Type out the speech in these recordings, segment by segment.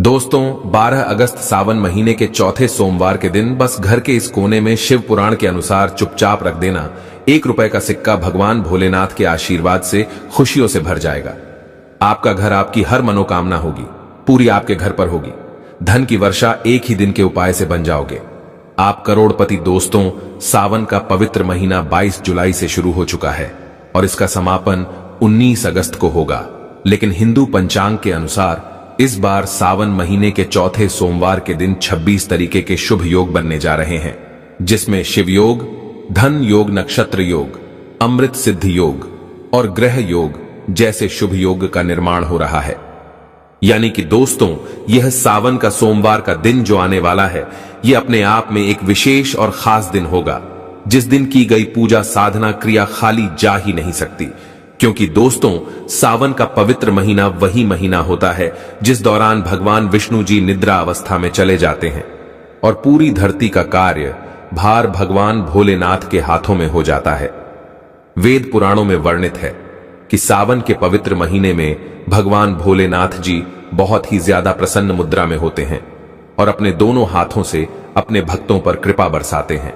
दोस्तों 12 अगस्त सावन महीने के चौथे सोमवार के दिन बस घर के इस कोने में शिव पुराण के अनुसार चुपचाप रख देना। 1 रुपए का सिक्का भगवान भोलेनाथ के आशीर्वाद से खुशियों से भर जाएगा। आपका घर आपकी हर मनोकामना होगी, पूरी आपके घर पर होगी। धन की वर्षा एक ही दिन के उपाय से बन जाओगे। आप करोड़पति। दोस्तों, सावन का पवित्र महीना 22 जुलाई से शुरू हो चुका है और इसका समापन 19 अगस्त को होगा। लेकिन हिंदू पंचांग के अनुसार इस बार सावन महीने के चौथे सोमवार के दिन 26 तरीके के शुभ योग बनने जा रहे हैं, जिसमें शिव योग, धन योग, नक्षत्र योग, अमृत सिद्धि योग और ग्रह योग जैसे शुभ योग का निर्माण हो रहा है। यानी कि दोस्तों, यह सावन का सोमवार का दिन जो आने वाला है, यह अपने आप में एक विशेष और खास दिन होगा, जिस दिन की गई पूजा साधना क्रिया खाली जा ही नहीं सकती। क्योंकि दोस्तों, सावन का पवित्र महीना वही महीना होता है जिस दौरान भगवान विष्णु जी निद्रा अवस्था में चले जाते हैं और पूरी धरती का कार्य भार भगवान भोलेनाथ के हाथों में हो जाता है। वेद पुराणों में वर्णित है कि सावन के पवित्र महीने में भगवान भोलेनाथ जी बहुत ही ज्यादा प्रसन्न मुद्रा में होते हैं और अपने दोनों हाथों से अपने भक्तों पर कृपा बरसाते हैं।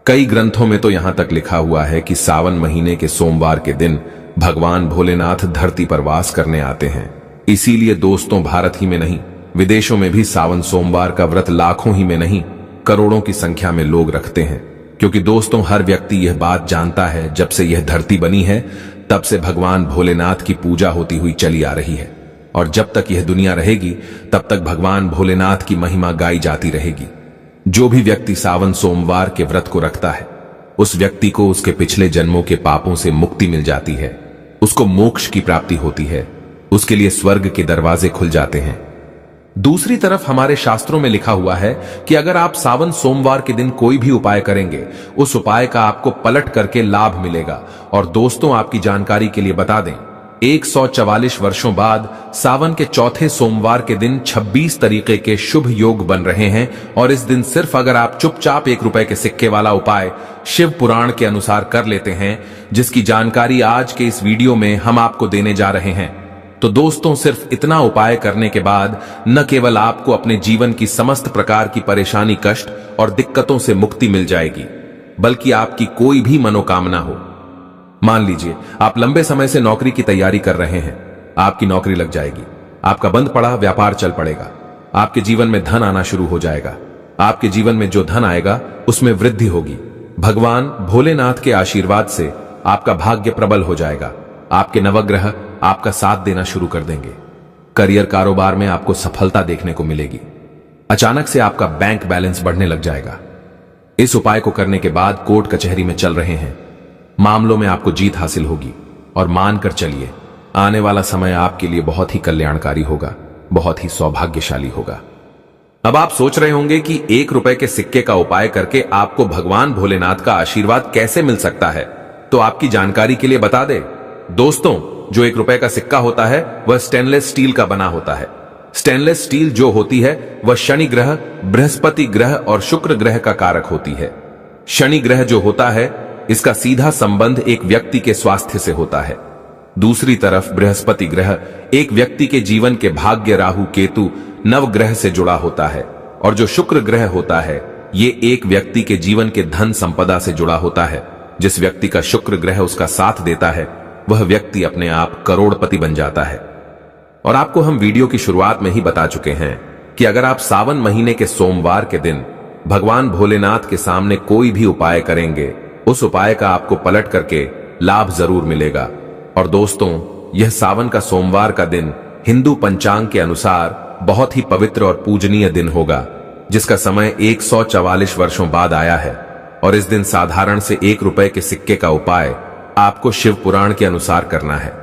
कई ग्रंथों में तो यहां तक लिखा हुआ है कि सावन महीने के सोमवार के दिन भगवान भोलेनाथ धरती पर वास करने आते हैं। इसीलिए दोस्तों, भारत ही में नहीं, विदेशों में भी सावन सोमवार का व्रत लाखों ही में नहीं, करोड़ों की संख्या में लोग रखते हैं। क्योंकि दोस्तों, हर व्यक्ति यह बात जानता है, जब से यह धरती बनी है तब से भगवान भोलेनाथ की पूजा होती हुई चली आ रही है और जब तक यह दुनिया रहेगी तब तक भगवान भोलेनाथ की महिमा गाई जाती रहेगी। जो भी व्यक्ति सावन सोमवार के व्रत को रखता है, उस व्यक्ति को उसके पिछले जन्मों के पापों से मुक्ति मिल जाती है, उसको मोक्ष की प्राप्ति होती है, उसके लिए स्वर्ग के दरवाजे खुल जाते हैं। दूसरी तरफ हमारे शास्त्रों में लिखा हुआ है कि अगर आप सावन सोमवार के दिन कोई भी उपाय करेंगे, उस उपाय का आपको पलट करके लाभ मिलेगा। और दोस्तों, आपकी जानकारी के लिए बता दें, 144 वर्षों बाद सावन के चौथे सोमवार के दिन 26 तरीके के शुभ योग बन रहे हैं और इस दिन सिर्फ अगर आप चुपचाप 1 रुपए के सिक्के वाला उपाय शिव पुराण के अनुसार कर लेते हैं, जिसकी जानकारी आज के इस वीडियो में हम आपको देने जा रहे हैं, तो दोस्तों, सिर्फ इतना उपाय करने के बाद न केवल आपको अपने जीवन की समस्त प्रकार की परेशानी, कष्ट और दिक्कतों से मुक्ति मिल जाएगी, बल्कि आपकी कोई भी मनोकामना हो। मान लीजिए आप लंबे समय से नौकरी की तैयारी कर रहे हैं, आपकी नौकरी लग जाएगी, आपका बंद पड़ा व्यापार चल पड़ेगा, आपके जीवन में धन आना शुरू हो जाएगा, आपके जीवन में जो धन आएगा उसमें वृद्धि होगी। भगवान भोलेनाथ के आशीर्वाद से आपका भाग्य प्रबल हो जाएगा, आपके नवग्रह आपका साथ देना शुरू कर देंगे। करियर, कारोबार में आपको सफलता देखने को मिलेगी। अचानक से आपका बैंक बैलेंस बढ़ने लग जाएगा। इस उपाय को करने के बाद कोर्ट कचहरी में चल रहे हैं मामलों में आपको जीत हासिल होगी और मानकर चलिए, आने वाला समय आपके लिए बहुत ही कल्याणकारी होगा, बहुत ही सौभाग्यशाली होगा। अब आप सोच रहे होंगे कि 1 रुपए के सिक्के का उपाय करके आपको भगवान भोलेनाथ का आशीर्वाद कैसे मिल सकता है, तो आपकी जानकारी के लिए बता दें दोस्तों, जो 1 रुपए का सिक्का होता है वह स्टेनलेस स्टील का बना होता है। स्टेनलेस स्टील जो होती है वह शनि ग्रह, बृहस्पति ग्रह और शुक्र ग्रह का कारक होती है। शनि ग्रह जो होता है, इसका सीधा संबंध एक व्यक्ति के स्वास्थ्य से होता है। दूसरी तरफ बृहस्पति ग्रह एक व्यक्ति के जीवन के भाग्य, राहु केतु नवग्रह से जुड़ा होता है और जो शुक्र ग्रह होता है, ये एक व्यक्ति के जीवन के धन संपदा से जुड़ा होता है। जिस व्यक्ति का शुक्र ग्रह उसका साथ देता है, वह व्यक्ति अपने आप करोड़पति बन जाता है। और आपको हम वीडियो की शुरुआत में ही बता चुके हैं कि अगर आप सावन महीने के सोमवार के दिन भगवान भोलेनाथ के सामने कोई भी उपाय करेंगे, उस उपाय का आपको पलट करके लाभ जरूर मिलेगा। और दोस्तों, यह सावन का सोमवार का दिन हिंदू पंचांग के अनुसार बहुत ही पवित्र और पूजनीय दिन होगा, जिसका समय 144 वर्षों बाद आया है। और इस दिन साधारण से 1 रुपए के सिक्के का उपाय आपको शिव पुराण के अनुसार करना है।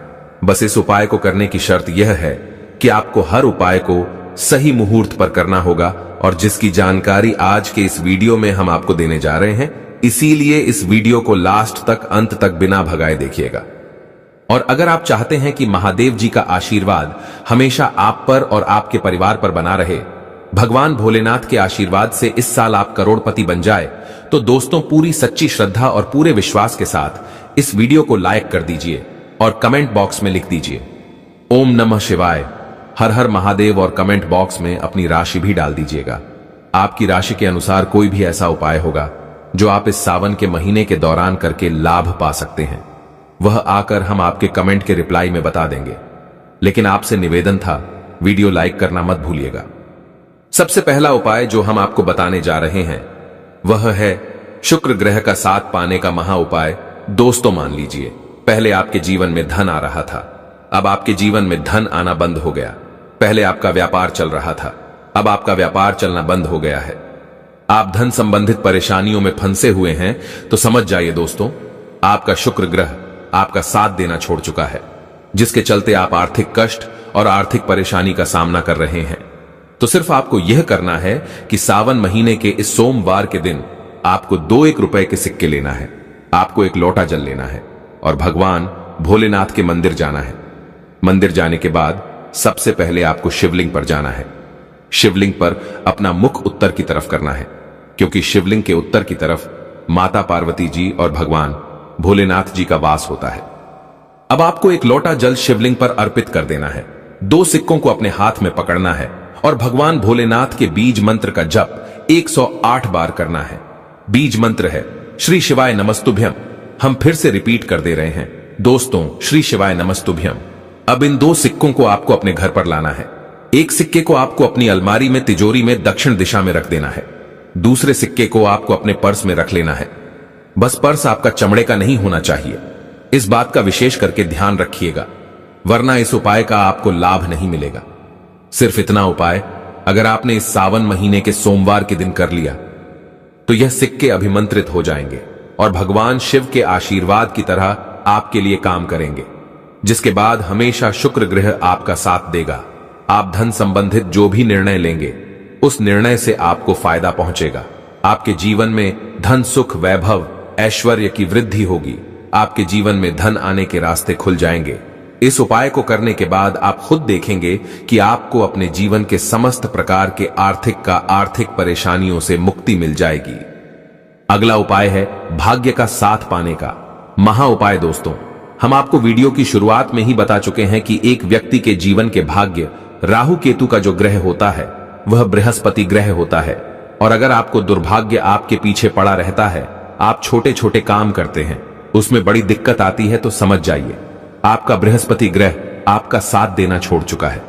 बस इस उपाय को करने की शर्त यह है कि आपको हर उपाय को सही मुहूर्त पर करना होगा, और जिसकी जानकारी आज के इस वीडियो में हम आपको देने जा रहे हैं। इसीलिए इस वीडियो को लास्ट तक, अंत तक बिना भगाए देखिएगा। और अगर आप चाहते हैं कि महादेव जी का आशीर्वाद हमेशा आप पर और आपके परिवार पर बना रहे, भगवान भोलेनाथ के आशीर्वाद से इस साल आप करोड़पति बन जाए, तो दोस्तों, पूरी सच्ची श्रद्धा और पूरे विश्वास के साथ इस वीडियो को लाइक कर दीजिए और कमेंट बॉक्स में लिख दीजिए, ओम नमः शिवाय, हर हर महादेव और कमेंट बॉक्स में अपनी राशि भी डाल दीजिएगा। आपकी राशि के अनुसार कोई भी ऐसा उपाय होगा जो आप इस सावन के महीने के दौरान करके लाभ पा सकते हैं, वह आकर हम आपके कमेंट के रिप्लाई में बता देंगे। लेकिन आपसे निवेदन था, वीडियो लाइक करना मत भूलिएगा। सबसे पहला उपाय जो हम आपको बताने जा रहे हैं वह है शुक्र ग्रह का साथ पाने का महा उपाय। दोस्तों मान लीजिए, पहले आपके जीवन में धन आ रहा था, अब आपके जीवन में धन आना बंद हो गया। पहले आपका व्यापार चल रहा था, अब आपका व्यापार चलना बंद हो गया है। आप धन संबंधित परेशानियों में फंसे हुए हैं, तो समझ जाइए दोस्तों, आपका शुक्र ग्रह आपका साथ देना छोड़ चुका है, जिसके चलते आप आर्थिक कष्ट और आर्थिक परेशानी का सामना कर रहे हैं। तो सिर्फ आपको यह करना है कि सावन महीने के इस सोमवार के दिन आपको 2-1 रुपए के सिक्के लेना है, आपको एक लोटा जल लेना है और भगवान भोलेनाथ के मंदिर जाना है। मंदिर जाने के बाद सबसे पहले आपको शिवलिंग पर जाना है। शिवलिंग पर अपना मुख उत्तर की तरफ करना है, क्योंकि शिवलिंग के उत्तर की तरफ माता पार्वती जी और भगवान भोलेनाथ जी का वास होता है। अब आपको एक लोटा जल शिवलिंग पर अर्पित कर देना है। 2 सिक्कों को अपने हाथ में पकड़ना है और भगवान भोलेनाथ के बीज मंत्र का जप 108 बार करना है। बीज मंत्र है श्री शिवाय नमस्तुभ्यम। हम फिर से रिपीट कर दे रहे हैं दोस्तों, श्री शिवाय नमस्तुभ्यम। अब इन 2 सिक्कों को आपको अपने घर पर लाना है। एक सिक्के को आपको अपनी अलमारी में तिजोरी में दक्षिण दिशा में रख देना है, दूसरे सिक्के को आपको अपने पर्स में रख लेना है। बस पर्स आपका चमड़े का नहीं होना चाहिए, इस बात का विशेष करके ध्यान रखिएगा, वरना इस उपाय का आपको लाभ नहीं मिलेगा। सिर्फ इतना उपाय अगर आपने इस सावन महीने के सोमवार के दिन कर लिया तो यह सिक्के अभिमंत्रित हो जाएंगे और भगवान शिव के आशीर्वाद की तरह आपके लिए काम करेंगे, जिसके बाद हमेशा शुक्र ग्रह आपका साथ देगा। आप धन संबंधित जो भी निर्णय लेंगे उस निर्णय से आपको फायदा पहुंचेगा। आपके जीवन में धन सुख वैभव ऐश्वर्य की वृद्धि होगी। आपके जीवन में धन आने के रास्ते खुल जाएंगे। इस उपाय को करने के बाद आप खुद देखेंगे कि आपको अपने जीवन के समस्त प्रकार के आर्थिक परेशानियों से मुक्ति मिल जाएगी। अगला उपाय है भाग्य का साथ पाने का महा उपाय। दोस्तों, हम आपको वीडियो की शुरुआत में ही बता चुके हैं कि एक व्यक्ति के जीवन के भाग्य राहु केतु का जो ग्रह होता है वह बृहस्पति ग्रह होता है। और अगर आपको दुर्भाग्य आपके पीछे पड़ा रहता है, आप छोटे छोटे काम करते हैं, उसमें बड़ी दिक्कत आती है, तो समझ जाइए आपका बृहस्पति ग्रह आपका साथ देना छोड़ चुका है।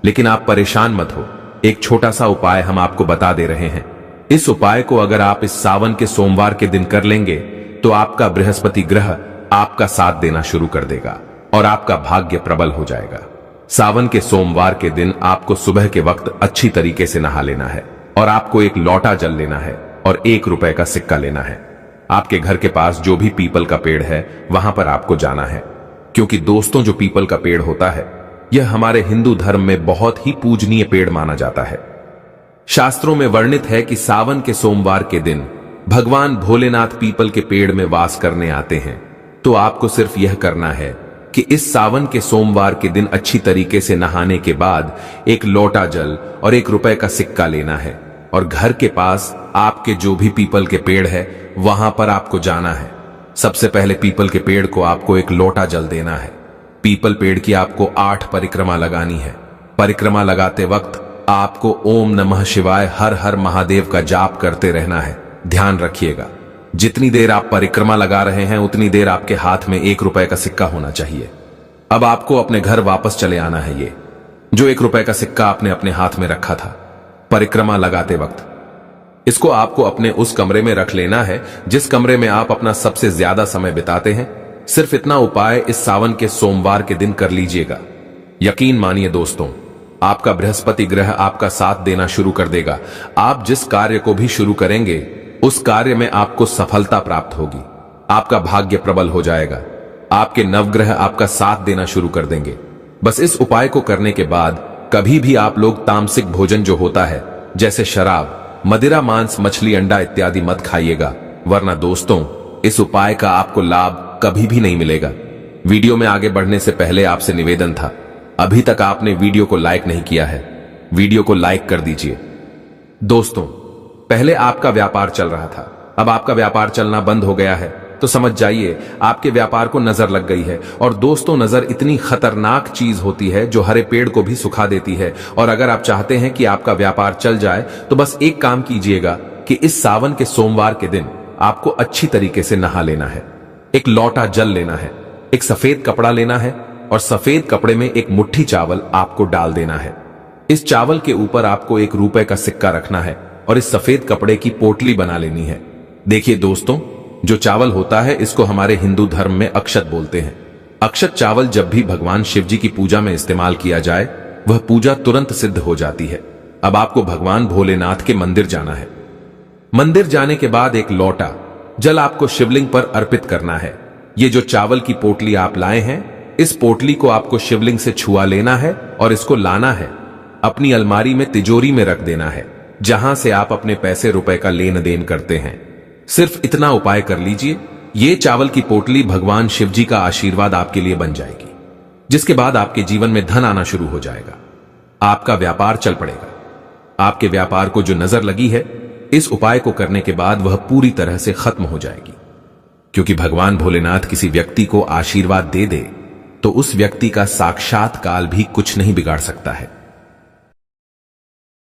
लेकिन आप परेशान मत हो, एक छोटा सा उपाय हम आपको बता दे रहे हैं। इस उपाय को अगर आप इस सावन के सोमवार के दिन कर लेंगे तो आपका बृहस्पति ग्रह आपका साथ देना शुरू कर देगा और आपका भाग्य प्रबल हो जाएगा। सावन के सोमवार के दिन आपको सुबह के वक्त अच्छी तरीके से नहा लेना है और आपको एक लोटा जल लेना है और 1 रुपए का सिक्का लेना है। आपके घर के पास जो भी पीपल का पेड़ है वहां पर आपको जाना है, क्योंकि दोस्तों जो पीपल का पेड़ होता है यह हमारे हिंदू धर्म में बहुत ही पूजनीय पेड़ माना जाता है। शास्त्रों में वर्णित है कि सावन के सोमवार के दिन भगवान भोलेनाथ पीपल के पेड़ में वास करने आते हैं। तो आपको सिर्फ यह करना है कि इस सावन के सोमवार के दिन अच्छी तरीके से नहाने के बाद एक लोटा जल और 1 रुपए का सिक्का लेना है और घर के पास आपके जो भी पीपल के पेड़ है वहां पर आपको जाना है। सबसे पहले पीपल के पेड़ को आपको एक लोटा जल देना है। पीपल पेड़ की आपको 8 परिक्रमा लगानी है। परिक्रमा लगाते वक्त आपको ओम नमः शिवाय हर हर महादेव का जाप करते रहना है। ध्यान रखिएगा, जितनी देर आप परिक्रमा लगा रहे हैं उतनी देर आपके हाथ में 1 रुपए का सिक्का होना चाहिए। अब आपको अपने घर वापस चले आना है। ये जो 1 रुपए का सिक्का आपने अपने हाथ में रखा था परिक्रमा लगाते वक्त, इसको आपको अपने उस कमरे में रख लेना है जिस कमरे में आप अपना सबसे ज्यादा समय बिताते हैं। सिर्फ इतना उपाय इस सावन के सोमवार के दिन कर लीजिएगा। यकीन मानिए दोस्तों, आपका बृहस्पति ग्रह आपका साथ देना शुरू कर देगा। आप जिस कार्य को भी शुरू करेंगे उस कार्य में आपको सफलता प्राप्त होगी। आपका भाग्य प्रबल हो जाएगा। आपके नवग्रह आपका साथ देना शुरू कर देंगे। बस इस उपाय को करने के बाद कभी भी आप लोग तामसिक भोजन जो होता है जैसे शराब, मदिरा, मांस, मछली, अंडा इत्यादि मत खाइएगा, वरना दोस्तों इस उपाय का आपको लाभ कभी भी नहीं मिलेगा। वीडियो में आगे बढ़ने से पहले आपसे निवेदन था, अभी तक आपने वीडियो को लाइक नहीं किया है, वीडियो को लाइक कर दीजिए। दोस्तों, पहले आपका व्यापार चल रहा था, अब आपका व्यापार चलना बंद हो गया है, तो समझ जाइए आपके व्यापार को नजर लग गई है। और दोस्तों, नजर इतनी खतरनाक चीज होती है जो हरे पेड़ को भी सुखा देती है। और अगर आप चाहते हैं कि आपका व्यापार चल जाए तो बस एक काम कीजिएगा कि इस सावन के सोमवार के दिन आपको अच्छी तरीके से नहा लेना है, एक लौटा जल लेना है, एक सफेद कपड़ा लेना है और सफेद कपड़े में एक मुट्ठी चावल आपको डाल देना है। इस चावल के ऊपर आपको 1 रुपए का सिक्का रखना है और इस सफेद कपड़े की पोटली बना लेनी है। देखिए दोस्तों, जो चावल होता है इसको हमारे हिंदू धर्म में अक्षत बोलते हैं। अक्षत चावल जब भी भगवान शिव जी की पूजा में इस्तेमाल किया जाए वह पूजा तुरंत सिद्ध हो जाती है। अब आपको भगवान भोलेनाथ के मंदिर जाना है। मंदिर जाने के बाद एक लौटा जल आपको शिवलिंग पर अर्पित करना है। ये जो चावल की पोटली आप लाए हैं, इस पोटली को आपको शिवलिंग से छुआ लेना है और इसको लाना है, अपनी अलमारी में तिजोरी में रख देना है, जहां से आप अपने पैसे रुपए का लेन देन करते हैं। सिर्फ इतना उपाय कर लीजिए, ये चावल की पोटली भगवान शिव जी का आशीर्वाद आपके लिए बन जाएगी, जिसके बाद आपके जीवन में धन आना शुरू हो जाएगा, आपका व्यापार चल पड़ेगा। आपके व्यापार को जो नजर लगी है, इस उपाय को करने के बाद वह पूरी तरह से खत्म हो जाएगी। क्योंकि भगवान भोलेनाथ किसी व्यक्ति को आशीर्वाद दे दे तो उस व्यक्ति का साक्षात काल भी कुछ नहीं बिगाड़ सकता है।